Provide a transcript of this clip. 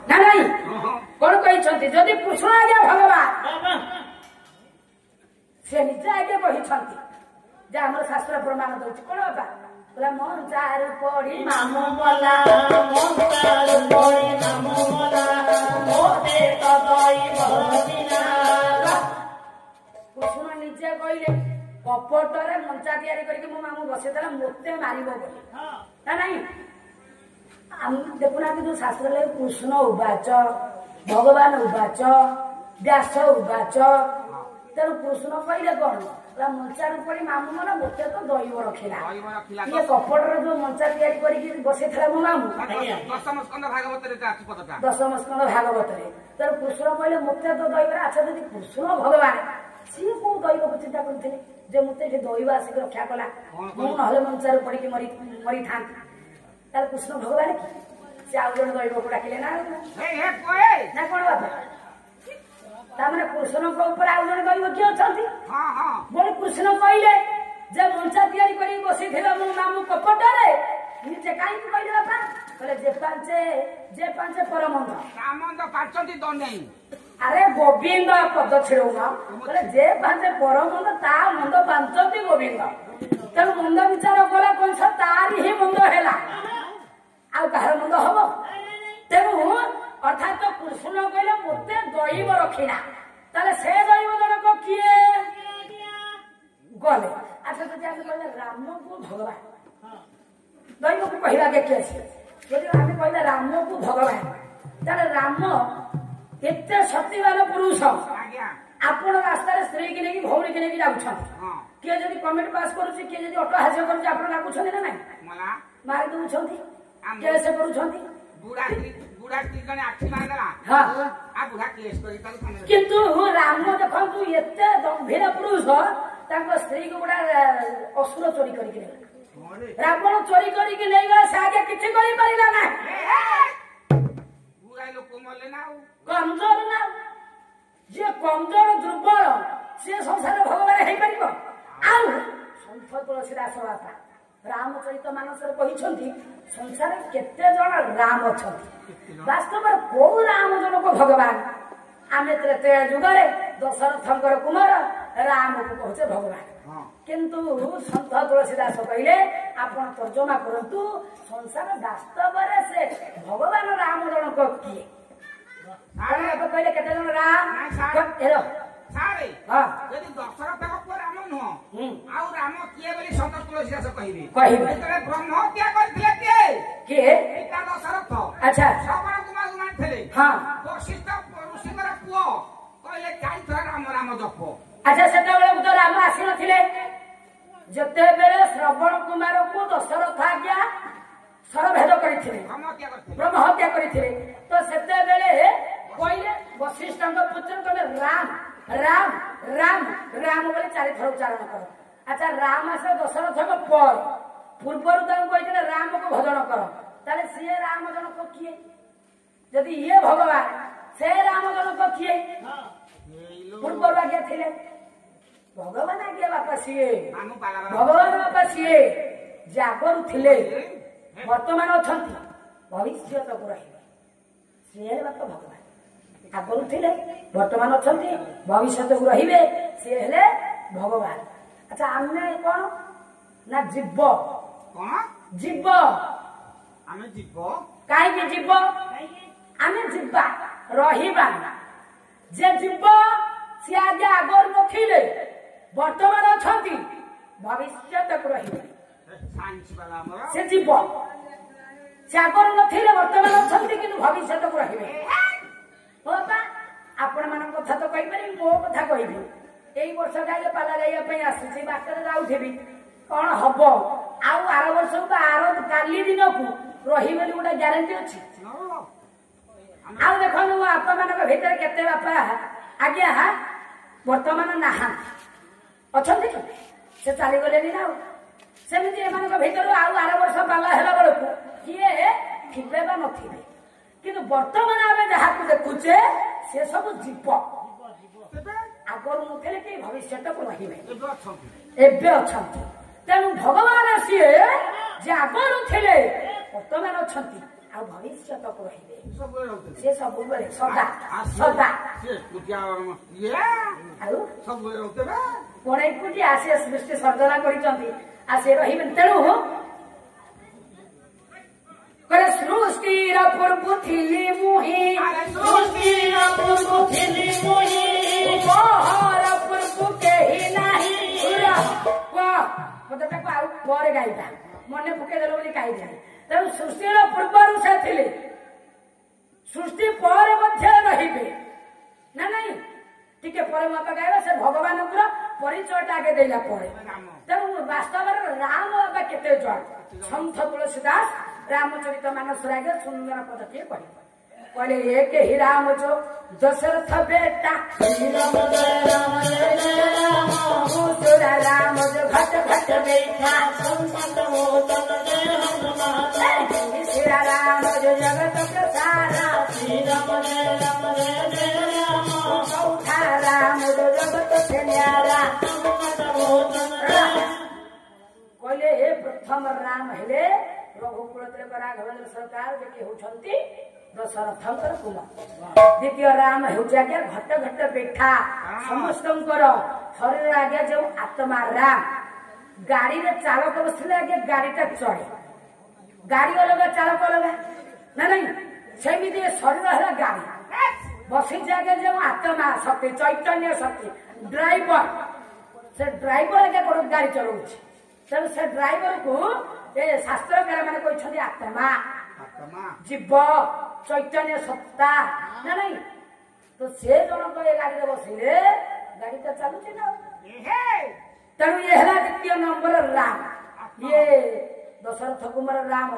ना नहीं कौन कही जदि कृष्ण आज्ञा भगवान से निजे आगे कही जे आम शास्त्र प्रमाण दौर कौन बाबा बोला मंचारू पड़ी मामू मला मंचारू पड़ी मामू मला मोते कृष्ण निजे कहले कपटरे मंचा तैयारी करके मो मामू बसेदेला मते मारिब बोली ना नहीं देखुना जो शास्त्र कृष्ण उवाच भगवान उवाच व्यास उवाच तेणु कृष्ण कहले कौन मंचारू पड़ी मामू मन मते तो दैव रखिला ये कपटर जो मंचा तैयारी करके बसे मो मामू दशम स्कंद भागवत तेणु कृष्ण कहले मते तो दैव अच्छा जब कृष्ण भगवान सी कौ दैव को चिंता करते मते दैव आसिक रक्षा कला मुझे मंचारू पड़ी मरी था कृष्ण भगवान की से आउ जन दैव को डाकिले ना कौन बाबा तामने कृष्ण को ऊपर आउ जन दैव किए अच्छा बोले कृष्ण कहले जे मंचा तैयारी करी बसी मो मामू कपटरे निजे कहीं कहले बापा कहले जे पांचे परमंद रामंद पांचती तो नहीं अरे गोविंद पद छिड़ौना बोले जे पांचे परमंद ता मंद पांचती गोविंद तेणु मंद विचार कला कौन तारी ही मंद है आउ कहार मंद हम तेणु अर्थात तो कृष्ण कहले मते दैव रखिला ताले से दैव जनक किए गले अच्छा तो आगे कहले राम को भगवान दैव को कहला के कैसे यदि आगे कहले राम को भगवान ताले राम एते शक्तिवान पुरुष आपण रास्ता स्त्री की नहीं भौरी की नहीं जाउछ किए जदि कमेंट पास करूची किए जदि ऑटो हास्य करूची आपण लागू छने ना नहीं मला मार दउ छथि कैसे करू छथि बुढ़ा कने आखि मारला हां आ बुढ़ा केस करी ताल किंतु राम देखंतु एते गंभीर पुरुष ताको स्त्री को बुढ़ा असुर चोरी करी के रावण चोरी करी के लेगा से आगे किछि करी परिला ना बुढ़ा लोग मले ना कमजोर ना जे कमजोर दुर्बल से संसार भगवान हे परिबो आउ संत तुलसीदास बापा रामचरित मानस संसार केते जन राम अच्छा वास्तव में कौ राम जन को भगवान आम त्रेतया जुगे दशरथंकर कुमार राम को कहे भगवान किंतु संत तुलसीदास कहले आपण तर्जमा करंतु संसार वास्तव से भगवान राम जन को किए कहले केते जन राम सारे हां यदि दशरथ को राम नुह आउ राम किए बोली संत तुलसीदास कहिबे एतले ब्रह्म हत्या करथिले के एटा दशरथ अच्छा श्रवण कुमार गुमान थले हां वशिष्ठ ऋषिकर पुओ कहले काई थरा राम राम जप अच्छा सेते बेले तो राम आसी नथिले जते बेले श्रवण कुमार को दशरथ आज्ञा सरभेद करथिले ब्रह्म हत्या करथिले तो सेते बेले कहले वशिष्ठ पुत्र कहले राम राम राम राम बोले 4 थर उच्चारण कर अच्छा राम आस दशरथ पर पूर्वर कहते राम को भजन कर ताले सी राम जनक किए यदि ये भगवान से राम जनक किए पूर्वर आज्ञा थे भगवान आज्ञा बापा सी भगवान बापा सी जागर थे वर्तमान अच्छा भविष्य को रही सी बापा भगवान आगु थे वर्तमान अच्छा भविष्य को रे सी भगवान अच्छा आम कौन ना जीव जीव कहीं जीव आम जीवा रहा जे जीव सी आगे आगर नथिले वर्तमान अच्छा भविष्य को रे जीव से आगर नथिले वर्तमान अच्छा कि भविष्य को रे बाबा आपण मान कथा तो कही पारि मो कथा कहबी एई वर्ष गाइले पाला गाइया आसी बाटर जाऊथि कौन हम आउ आर वर्ष को आर काली दिन को रही बोली गोटे ग्यारंटी अच्छी आउ देख आप मान भर केते बापा आज्ञा वर्तमान नहा अच्छा से चली गले ना सेमती एम भर आउ आर वर्ष पाला है बेलू किए थे बा नथिबे किंतु वर्तमान आम जहाँ देखुचे से सब जीव आगर नुले कि भविष्य को रे एवं अच्छा तेणु भगवान सी जे आगर थे वर्तमान अच्छा ଆଉ ଭବିଷ୍ୟତକୁ ରହିବେ ସବୁବେଳେ ରହୁଥିଲେ ସେ ସବୁବେଳେ ସଦା ସଦା ସେ ପୂଜା ଇଏ ଆଉ ସବୁବେଳେ ରହୁଥିଲେ ପୁଣି ଏକୁଟିଆ ସେ ସୃଷ୍ଟି ସର୍ଜନା କରିଛନ୍ତି ଆଉ ସେ ରହିବେ ତେଣୁ କହିଲେ ସୃଷ୍ଟିର ପୂର୍ବ ଥିଲି ମୁହିଁ ସୃଷ୍ଟିର ପୂର୍ବ ଥିଲି ମୁହିଁ ଉପହାର ପୂର୍ବ କେହି ନାହିଁ ମତେ ତାକୁ ଆଉ ପରେ ଗାଇଥା ମନେ ପକେଇଦେଲ ବୋଲି ଗାଇଥାଏ ତେଣୁ ସୃଷ୍ଟିର ପୂର୍ବରୁ ସେ ଥିଲେ ସୃଷ୍ଟି ପରେ ମଧ୍ୟ ରହିବେ ନା ନାଇଁ ଟିକେ ପରେ ମତ ଗାଇବା ସେ ଭଗବାନଙ୍କର ପରିଚୟଟା ଆଗେ ଦେଲା ପରେ ତେଣୁ ବାସ୍ତବରେ ରାମ ବାବା କେତେ ଜଣ ସନ୍ଥ ତୁଳସୀ ଦାସ ରାମଚରିତ ମାନସର ଆଗେ ସୁନ୍ଦର ପଦଟିଏ କହିବେ କହିଲେ ଏକ ହି ରାମ ଯୋ ଦଶରଥ ବେଟା ରାମ ଯୋ ଘଟ ଘଟ ବେଟା श्री राम जो जगत प्रसारा चौथा राम जो जगत से न्यारा कहले हे प्रथम राम हेले रघुकुल राघवेन्द्र सरकार जे होती दशरथंकर कुल द्वितीय राम होउछि आज्ञा घट घट बेठा समस्तंकर शरीर आज्ञा जो आत्मा राम गाड़ी रे चालक बसले आज्ञा गाड़ीटा चढ़े गाड़ी अलग चालक अलग ना नहीं सेमिति शरीर है गाड़ी बसी जागे जो आत्मा शक्ति चैतन्य शक्ति ड्राइवर से ड्राइवर आगे बड़ गाड़ी चलाऊ तेणु से ड्राइवर को ये शास्त्रकार मैंने कहते आत्मा जीव चैतन्य सत्ता ना नहीं तो से जनक ये गाड़ी में बसले गाड़ी तो चलुचे ना तेणु ये है द्वितीय नंबर राम ये दशरथ कुमार राम।